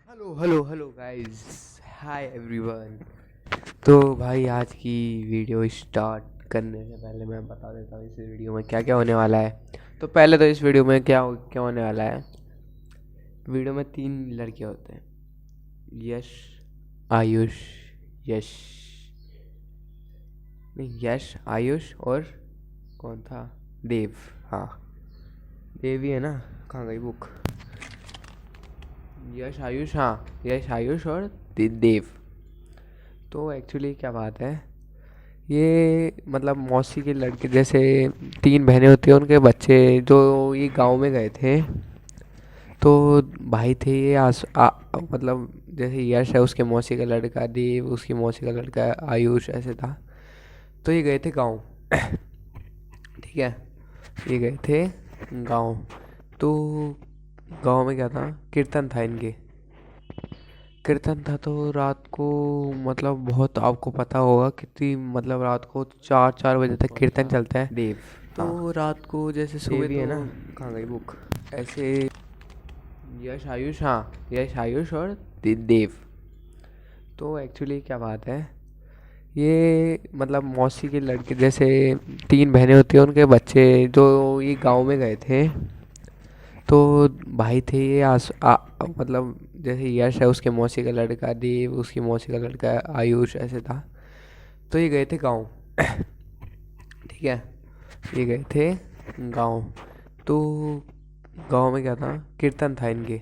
Hello hello hello guys, hi everyone. तो भाई आज की वीडियो स्टार्ट करने से पहले मैं बता देता हूँ इस वीडियो में क्या क्या होने वाला है। तो पहले तो इस वीडियो में क्या होने वाला है। वीडियो में 3 लड़के होते हैं, यश, आयुष, यश नहीं यश, आयुष और कौन था, देव। हाँ, देव ही है ना, कहाँ गई बुक। यश आयुष, हाँ यश आयुष और देव। तो एक्चुअली क्या बात है, ये मतलब मौसी के लड़के जैसे 3 बहनें होती हैं, उनके बच्चे जो ये गांव में गए थे। तो भाई थे ये मतलब जैसे यश है उसके मौसी का लड़का, देव उसकी मौसी का लड़का, आयुष ऐसे था। तो ये गए थे गांव। ठीक है, ये गए थे गांव। तो गांव में क्या था, कीर्तन था इनके। कीर्तन था तो रात को, मतलब बहुत आपको पता होगा कितनी, मतलब रात को 4 4 बजे तक कीर्तन चलता है। देव, तो हाँ रात को जैसे सुबह देवी है तो ना, कहाँ गई बुक। ऐसे यश आयुष, हाँ यश आयुष और देव। तो एक्चुअली क्या बात है, ये मतलब मौसी के लड़के जैसे 3 बहनें होती हैं, उनके बच्चे जो ये गांव में गए थे। तो भाई थे ये मतलब जैसे यश है उसके मौसी का लड़का, देव उसकी मौसी का लड़का, आयुष ऐसे था। तो ये गए थे गांव। ठीक है, ये गए थे गांव। तो गांव में क्या था, कीर्तन था इनके।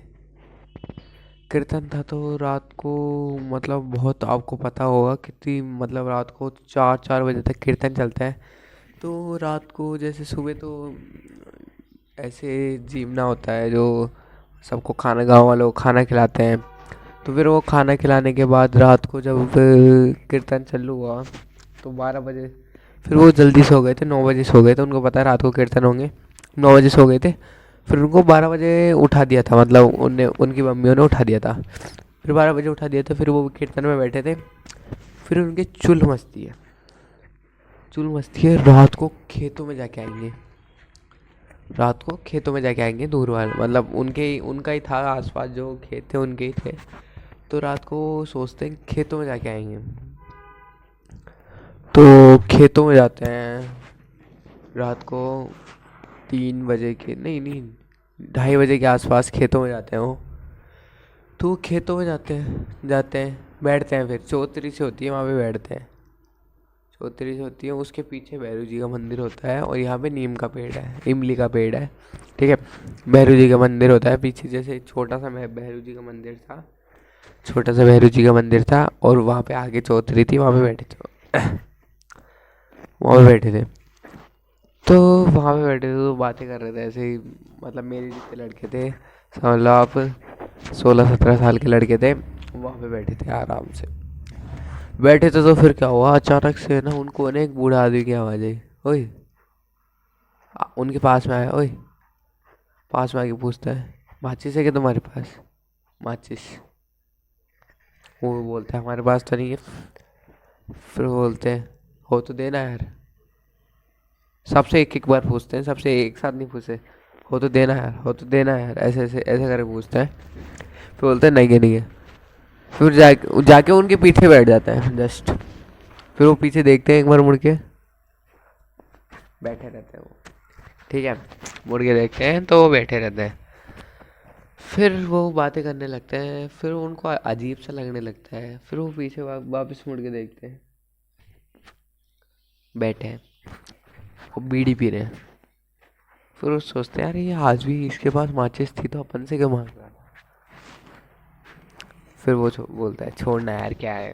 कीर्तन था तो रात को, मतलब बहुत आपको पता होगा कितनी, मतलब रात को 4 4 बजे तक कीर्तन चलता है। तो रात को जैसे सुबह तो ऐसे जीवना होता है जो सबको खाना, गांव वालों को खाना खिलाते हैं। तो फिर वो खाना खिलाने के बाद रात को जब कीर्तन चालू हुआ तो 12 बजे, फिर वो जल्दी सो गए थे, 9 बजे सो गए थे, उनको पता है रात को कीर्तन होंगे। 9 बजे सो गए थे। फिर उनको 12 बजे उठा दिया था, मतलब उनने, उनकी मम्मियों ने उठा दिया था। फिर 12 बजे उठा दिया था, फिर वो कीर्तन में बैठे थे। फिर उनके चुल मस्ती है, चुल मस्ती है, रात को खेतों में जाके आएंगे। रात को खेतों में जाके आएंगे, दूर वाले मतलब उनका ही था, आसपास जो खेत थे उनके ही थे। तो रात को सोचते हैं खेतों में जाके आएंगे। तो खेतों में जाते हैं रात को 3 बजे के, नहीं नहीं 2:30 बजे के आसपास खेतों में जाते हैं वो। तो वो खेतों में जाते हैं बैठते हैं, फिर चौतरी से होती है वहाँ पे बैठते हैं। चौतरी से होती है, उसके पीछे भैरू जी का मंदिर होता है और यहाँ पे नीम का पेड़ है, इमली का पेड़ है। ठीक है, भैरू जी का मंदिर होता है पीछे, जैसे छोटा सा भैरू जी का मंदिर था, छोटा सा भैरू जी का मंदिर था, और वहाँ पे आगे चौतरी थी, वहाँ पे बैठे थे। वहाँ पे बैठे थे। तो वहाँ पे बैठे थे तो बातें कर रहे थे ऐसे ही, मतलब मेरे जितने लड़के थे, समझ लो आप 16 17 साल के लड़के थे, वहाँ पे बैठे थे आराम से। बैठे थे तो फिर क्या हुआ, अचानक से ना उनको ना एक बूढ़ा आदमी की आवाज़ आई। ओए, उनके पास में आया, ओए, पास में आके पूछता है, माचिस है क्या तुम्हारे पास, माचिस। वो बोलता है हमारे पास तो नहीं है। फिर वो बोलते हैं हो तो देना यार। सबसे एक एक बार पूछते हैं, सबसे एक साथ नहीं पूछे। हो तो देना यार, हो तो देना यार, ऐसे ऐसे ऐसे करके पूछते हैं। फिर बोलते हैं नहीं है नहीं है। फिर जाके जाके उनके पीछे बैठ जाता है जस्ट। फिर वो पीछे देखते हैं एक बार मुड़ के, बैठे रहते हैं वो। ठीक है, मुड़ के देखते हैं तो वो बैठे रहते हैं। फिर वो बातें करने लगते हैं, फिर उनको अजीब सा लगने लगता है। फिर वो पीछे वापस मुड़ के देखते हैं, बैठे हैं, वो बीड़ी पी रहे हैं। फिर वो सोचते हैं यार ये आज भी इसके पास माचिस थी तो अपन से क्यों मांग रहा था। फिर वो बोलता है छोड़ना यार क्या है।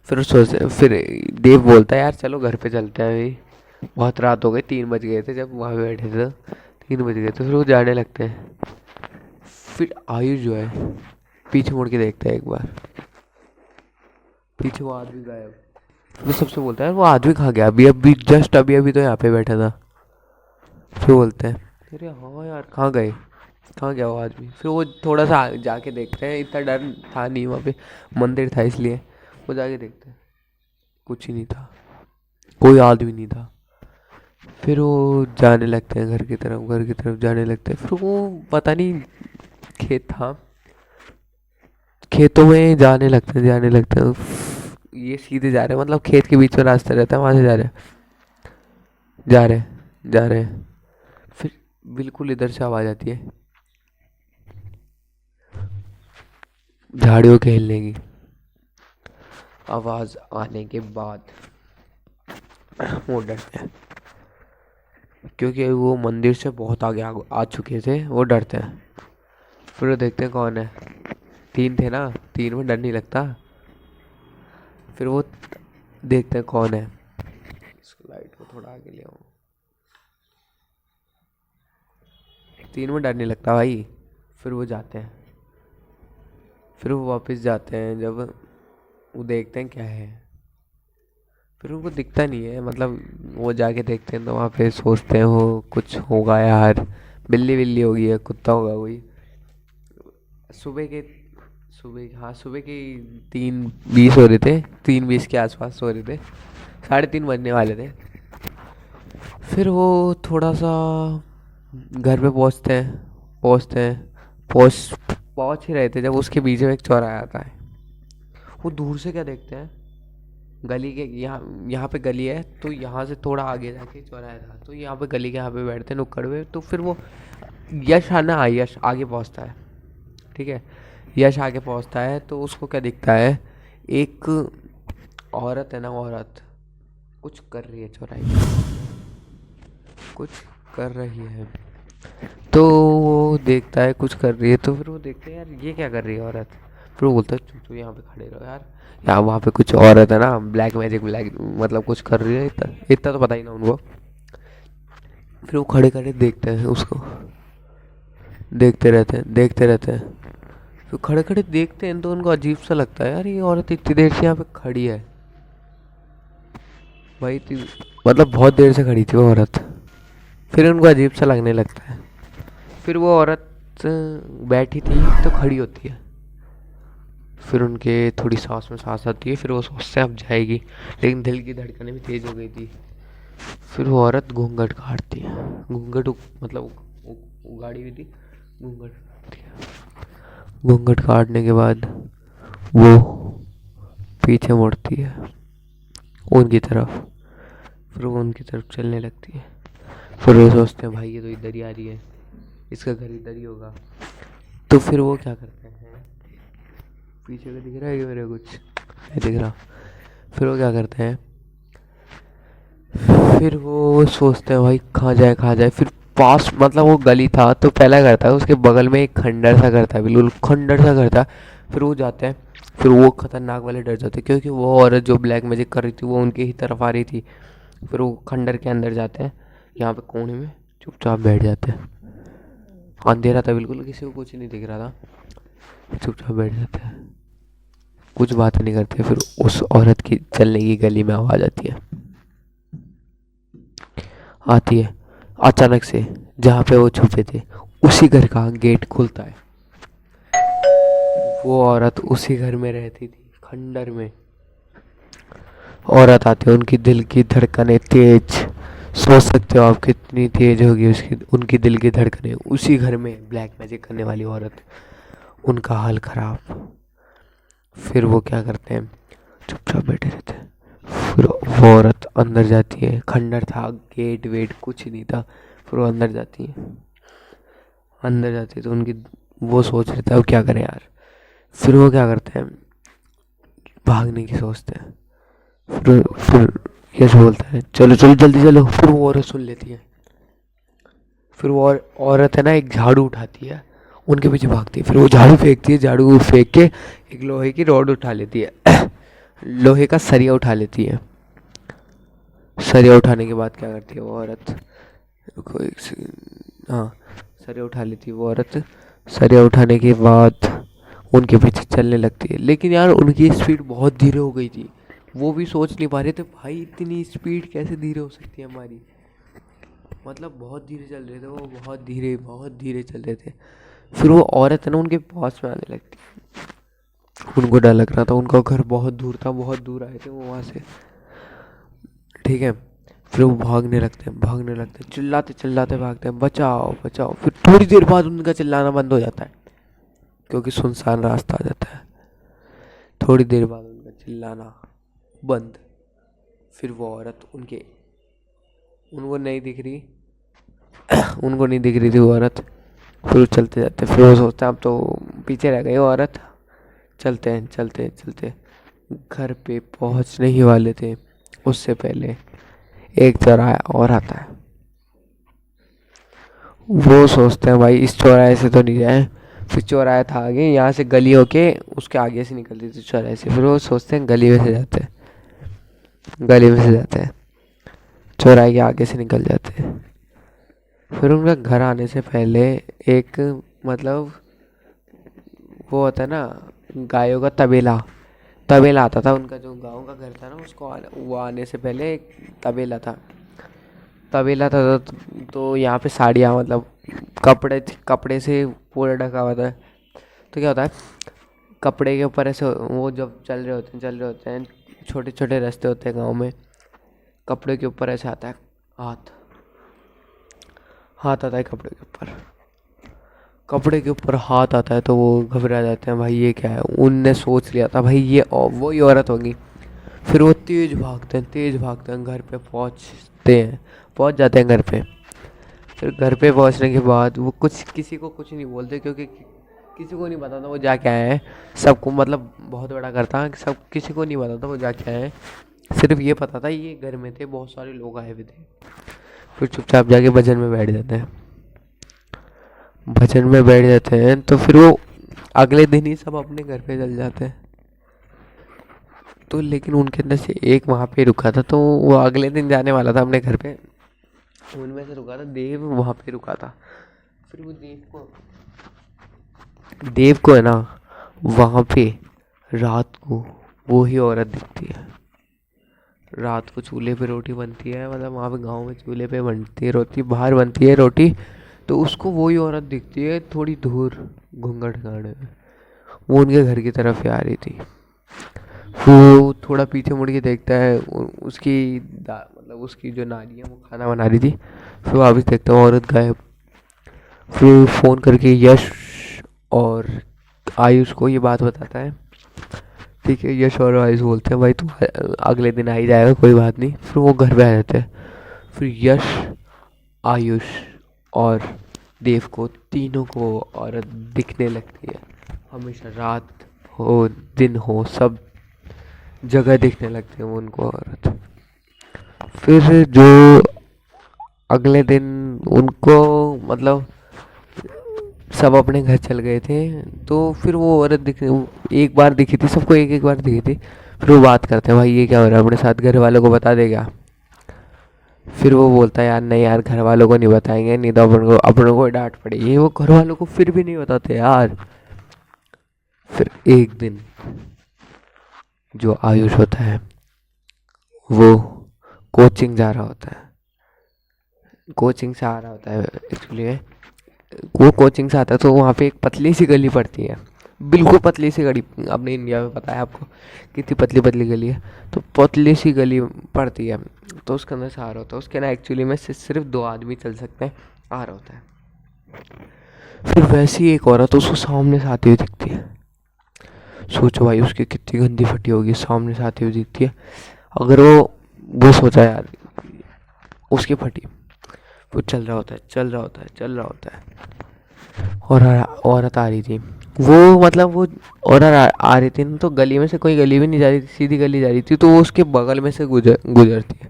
फिर वो सोचते, फिर देव बोलता है यार चलो घर पे चलते हैं अभी, बहुत रात हो गई, 3 बज गए थे जब वहाँ पे बैठे थे, तो 3 बज गए। तो फिर वो जाने लगते हैं। फिर आयुष जो है पीछे मुड़ के देखता है एक बार, पीछे वो आदमी गायब। फिर वो सबसे बोलता है वो आदमी कहाँ गया, अभी अभी जस्ट अभी अभी तो यहाँ पे बैठा था। फिर बोलते हैं अरे हाँ यार कहाँ गए, कहाँ गया वो आदमी। फिर वो थोड़ा सा जाके देखते हैं, इतना डर था नहीं वहाँ पे, मंदिर था इसलिए। वो जाके देखते हैं, कुछ ही नहीं था, कोई आदमी नहीं था। फिर वो जाने लगते हैं घर की तरफ, घर की तरफ जाने लगते हैं। फिर वो पता नहीं खेत था, खेतों में जाने लगते हैं। ये सीधे जा रहे हैं, मतलब खेत के बीच में रास्ता रहता है, वहां से जा रहे हैं जा रहे हैं। फिर बिल्कुल इधर से आवाज आती है झाड़ियों के हिलने की। आवाज आने के बाद वो डरते हैं, क्योंकि वो मंदिर से बहुत आगे आ चुके थे, वो डरते हैं। फिर वो देखते हैं कौन है। 3 थे ना, 3 में डर नहीं लगता। फिर वो देखते हैं कौन है। इसको लाइट को थोड़ा आगे ले आओ। 3 में डर नहीं लगता भाई। फिर वो जाते हैं, फिर वो वापस जाते हैं। जब वो देखते हैं क्या है, फिर उनको दिखता नहीं है, मतलब वो जाके देखते हैं तो वहाँ पे सोचते हैं वो कुछ होगा यार, बिल्ली बिल्ली होगी या कुत्ता होगा कोई। सुबह के सुबह के 3:20 हो रहे थे, 3:20 के आसपास हो रहे थे, 3:30 बजने वाले थे। फिर वो थोड़ा सा घर पे पहुँच पहुँच ही रहे थे जब उसके बीच में एक चौराहा आता है। वो दूर से क्या देखते हैं, गली के यहाँ यहाँ पे गली है, तो यहाँ से थोड़ा आगे जाके चौराहा था, तो यहाँ पे गली के यहाँ पे बैठते हैं नुक्कड़ पे। तो फिर वो यश आगे पहुँचता है। ठीक है, यश आगे पहुँचता है तो उसको क्या दिखता है, एक औरत है ना, औरत कुछ कर रही है चौराहे पे, कुछ कर रही है। तो वो देखता है कुछ कर रही है, तो फिर वो देखते हैं यार ये क्या कर रही है औरत। फिर वो बोलता है चुप चुप यहाँ पे खड़े रहो यार, यहाँ वहाँ पे कुछ औरत है ना, ब्लैक मैजिक ब्लैक मतलब कुछ कर रही है। इतना इतना तो पता ही ना उनको। फिर वो खड़े खड़े देखते हैं उसको, देखते रहते हैं। फिर खड़े खड़े देखते हैं तो उनको अजीब सा लगता है, यार ये औरत इतनी देर से यहाँ पे खड़ी है भाई, मतलब बहुत देर से खड़ी थी वो औरत। फिर उनको अजीब सा लगने लगता है। फिर वो औरत बैठी थी तो खड़ी होती है। फिर उनके थोड़ी सांस में सांस आती है। फिर वो सोचते हैं अब जाएगी, लेकिन दिल की धड़कनें भी तेज हो गई थी। फिर वो औरत घूंघट काटती है, मतलब उगाड़ी हुई थी, घूंघट काटती है। घूंघट काटने के बाद वो पीछे मुड़ती है उनकी तरफ। फिर वो उनकी तरफ चलने लगती है। फिर वो सोचते हैं भाई ये तो इधर ही आ रही है, इसका घर इधर ही होगा। तो फिर वो क्या करते हैं, पीछे का दिख रहा है कि मेरे कुछ नहीं दिख रहा। फिर वो क्या करते हैं, फिर वो सोचते हैं भाई कहाँ जाए। फिर पास मतलब वो गली था तो पहला घर था, उसके बगल में एक खंडर सा घर था, बिल्कुल खंडर सा घर था। फिर वो जाते हैं। फिर वो खतरनाक वाले डर जाते हैं, क्योंकि वो औरत जो ब्लैक मैजिक कर रही थी वो उनके ही तरफ आ रही थी। फिर वो खंडर के अंदर जाते हैं, यहाँ पे कोने में चुपचाप बैठ जाते हैं। अंधेरा था बिल्कुल, किसी को कुछ नहीं दिख रहा था। चुपचाप बैठ जाते हैं, कुछ बातें नहीं करते। फिर उस औरत की चलने की गली में आवाज़ आती है अचानक से। जहाँ पे वो छुपे थे उसी घर का गेट खुलता है। वो औरत उसी घर में रहती थी, खंडर में। औरत आती है, उनकी दिल की धड़कनें तेज, सोच सकते हो आप कितनी तेज होगी उसकी उनकी दिल की धड़कनें। उसी घर में ब्लैक मैजिक करने वाली औरत, उनका हाल खराब। फिर वो क्या करते हैं, चुपचाप बैठे रहते हैं। फिर वो औरत अंदर जाती है, खंडर था, गेट वेट कुछ नहीं था। फिर वो अंदर जाती है तो उनकी वो सोच रहे थे अब क्या करें यार। फिर वो क्या करते हैं, भागने की सोचते हैं। फिर यश बोलता है चलो चलो जल्दी चलो। फिर वो औरत सुन लेती है। फिर वो औरत है ना एक झाड़ू उठाती है, उनके पीछे भागती है। फिर वो झाड़ू फेंकती है, झाड़ू फेंक के एक लोहे की रॉड उठा लेती है लोहे का सरिया उठा लेती है। सरिया उठाने के बाद क्या करती है वो औरत, रुको एक सेकंड, हाँ, सरिया उठा लेती है वो औरत। सरिया उठाने के बाद उनके पीछे चलने लगती है। लेकिन यार उनकी स्पीड बहुत धीरे हो गई थी, वो भी सोच नहीं पा रहे थे भाई इतनी स्पीड कैसे धीरे हो सकती है हमारी। मतलब बहुत धीरे चल रहे थे वो, बहुत धीरे चल रहे थे। फिर वो औरत है ना उनके पास में आने लगती है। उनको डर लग रहा था, उनका घर बहुत दूर था, बहुत दूर आए थे वो वहाँ से। ठीक है, फिर वो भागने लगते हैं, चिल्लाते भागते हैं, बचाओ बचाओ। फिर थोड़ी देर बाद उनका चिल्लाना बंद हो जाता है, क्योंकि सुनसान रास्ता आ जाता है। थोड़ी देर बाद उनका चिल्लाना बंद। फिर वो औरत उनको नहीं दिख रही उनको नहीं दिख रही थी वो औरत। फिर वो चलते जाते, फिर वो सोचते अब तो पीछे रह गई वो औरत। चलते हैं चलते चलते घर पे पहुंचने ही वाले थे, उससे पहले एक चौराहा और आता है। वो सोचते हैं भाई इस चौराहे से तो नहीं जाए। फिर चौराहा था आगे, यहाँ से गली होके उसके आगे से निकलती थी चौराहे से। फिर वो सोचते हैं गली में से जाते हैं, गली में से जाते हैं, चौराहे के आगे से निकल जाते हैं। फिर उनका घर आने से पहले एक मतलब वो होता है ना गायों का तबेला, तबेला आता था। उनका जो गांव का घर था ना, वो आने से पहले एक तबेला था। तबेला था तो यहाँ पे साड़ियाँ मतलब कपड़े से पूरा ढका हुआ था। तो क्या होता है, कपड़े के ऊपर ऐसे वो जब चल रहे होते हैं, छोटे छोटे रास्ते होते हैं गांव में, कपड़े के ऊपर ऐसे आता है हाथ, हाथ आता है कपड़े के ऊपर। कपड़े के ऊपर हाथ आता है तो वो घबरा जाते हैं, भाई ये क्या है। उनने सोच लिया था भाई ये वही औरत होगी। फिर वो तेज भागते हैं, घर पे पहुंच जाते हैं घर पे। फिर घर पे पहुंचने के बाद वो किसी को कुछ नहीं बोलते, क्योंकि किसी को नहीं पता था वो जाके आए हैं। सबको मतलब बहुत बड़ा करता, सब किसी को नहीं पता था वो जाके आए हैं। सिर्फ ये पता था ये घर में थे, बहुत सारे लोग आए हुए थे। फिर चुपचाप जाके भजन में बैठ जाते हैं। भजन में बैठ जाते हैं तो फिर वो अगले दिन ही सब अपने घर पे चल जाते हैं। तो लेकिन उनके अंदर से एक वहाँ पे रुका था, तो वो अगले दिन जाने वाला था अपने घर पे। उनमें से रुका था देव, वहाँ पे रुका था। फिर वो देव को है ना वहाँ पे रात को वो ही औरत दिखती है। रात को चूल्हे पे रोटी बनती है, मतलब वहाँ पे गांव में चूल्हे पे बनती है रोटी, बाहर बनती है रोटी। तो उसको वही औरत दिखती है थोड़ी दूर घूंघट गाड़े में, वो उनके घर की तरफ ही आ रही थी। वो थोड़ा पीछे मुड़ के देखता है, मतलब उसकी जो नानी है वो खाना बना रही थी। फिर वापस देखता है औरत गायब। फिर फ़ोन करके यश और आयुष को ये बात बताता है। ठीक है, यश और आयुष बोलते हैं भाई तू अगले दिन आ ही जाएगा, कोई बात नहीं। फिर वो घर पे आ जाते हैं। फिर यश, आयुष और देव को तीनों को औरत दिखने लगती है। हमेशा रात हो दिन हो सब जगह दिखने लगती है वो उनको औरत। फिर जो अगले दिन उनको मतलब सब अपने घर चल गए थे, तो फिर वो औरत एक बार दिखी थी सबको, एक बार दिखी थी। फिर वो बात करते हैं भाई ये क्या हो रहा है अपने साथ, घर वालों को बता देगा। फिर वो बोलता है यार नहीं यार, घर वालों को नहीं बताएंगे, नहीं तो अपनों को डांट पड़ेगी। वो घर वालों को फिर भी नहीं बताते यार। फिर एक दिन जो आयुष होता है वो कोचिंग जा रहा होता है, कोचिंग से आ रहा होता है एक्चुअली। वो कोचिंग से आता है तो वहाँ पे एक पतली सी गली पड़ती है, बिल्कुल पतली सी गली। अपने इंडिया में पता है आपको कितनी पतली पतली गली है, तो पतली सी गली पड़ती है। तो उसके अंदर से आ रहा होता है, उसके ना एक्चुअली में सिर्फ 2 आदमी चल सकते हैं, आ रहा होता है। फिर वैसी एक औरत उसको सामने से आती हुई दिखती है। सोचो भाई उसकी कितनी गंदी फटी होगी, सामने से आती हुई दिखती है। अगर वो सोचा यार उसकी फटी, वो चल रहा होता है और औरत आ रही थी। वो मतलब वो औरत आ रही थी ना, तो गली में से कोई गली भी नहीं जा रही थी, सीधी गली जा रही थी, तो वो उसके बगल में से गुजरती है।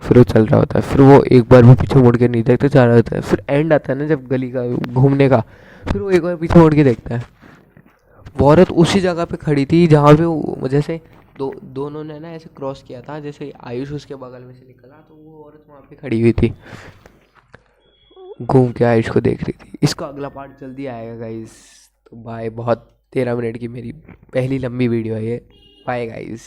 फिर वो चल रहा होता है, फिर वो एक बार भी पीछे मुड़ के नहीं देखता, जा रहा होता है। फिर एंड आता है ना जब गली का घूमने का, फिर वो एक बार पीछे मुड़ के देखता है। वो औरत उसी जगह पे खड़ी थी जहाँ पे वो जैसे दोनों ने ना ऐसे क्रॉस किया था, जैसे आयुष उसके बगल में से निकला तो वो औरत वहाँ पे खड़ी हुई थी, घूम के आयुष को देख रही थी। इसका अगला पार्ट जल्दी आएगा गाइस। तो बाय, बहुत 13 मिनट की मेरी पहली लंबी वीडियो है ये। Bye guys.